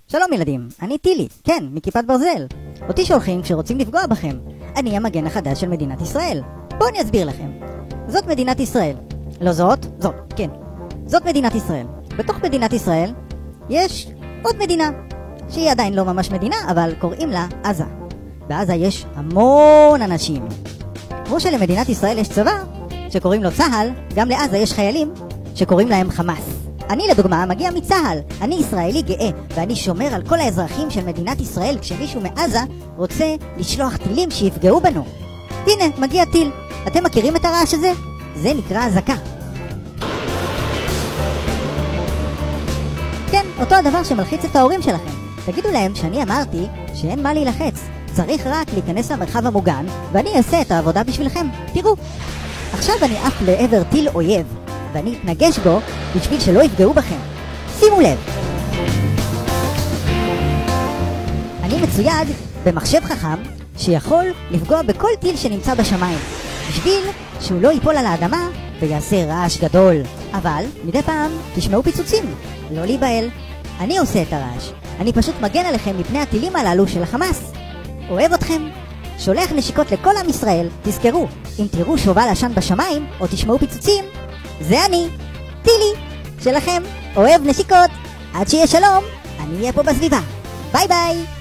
שלום ילדים, אני טילי, כן, מכיפת ברזל. אותי שולחים כשרוצים לפגוע בכם. אני המגן החדש של מדינת ישראל. בואו אני אסביר לכם. זאת מדינת ישראל. לא זאת, זאת, כן. זאת מדינת ישראל. בתוך מדינת ישראל יש עוד מדינה, שהיא עדיין לא ממש מדינה, אבל קוראים לה עזה. בעזה יש המון אנשים. כמו שלמדינת ישראל יש צבא, שקוראים לו צהל, גם לעזה יש חיילים שקוראים להם חמאס. אני לדוגמה מגיע מצהל, אני ישראלי גאה, ואני שומר על כל האזרחים של מדינת ישראל כשמישהו מעזה רוצה לשלוח טילים שיפגעו בנו. הנה, מגיע טיל. אתם מכירים את הרעש הזה? זה נקרא אזעקה. כן, אותו הדבר שמלחיץ את ההורים שלכם. תגידו להם שאני אמרתי שאין מה להילחץ. צריך רק להיכנס למרחב המוגן, ואני אעשה את העבודה בשבילכם. תראו, עכשיו אני עף לעבר טיל אויב, ואני אתנגש בו בשביל שלא יפגעו בכם. שימו לב. אני מצויד במחשב חכם שיכול לפגוע בכל טיל שנמצא בשמיים, בשביל שהוא לא ייפול על האדמה ויעשה רעש גדול. אבל מדי פעם תשמעו פיצוצים, לא להיבהל. אני עושה את הרעש. אני פשוט מגן עליכם מפני הטילים הללו של החמאס. אוהב אתכם. שולח נשיקות לכל עם ישראל. תזכרו, אם תראו שובל עשן בשמיים או תשמעו פיצוצים, זה אני, טילי, שלכם. אוהב נשיקות. עד שיהיה שלום, אני אהיה פה בסביבה. ביי ביי.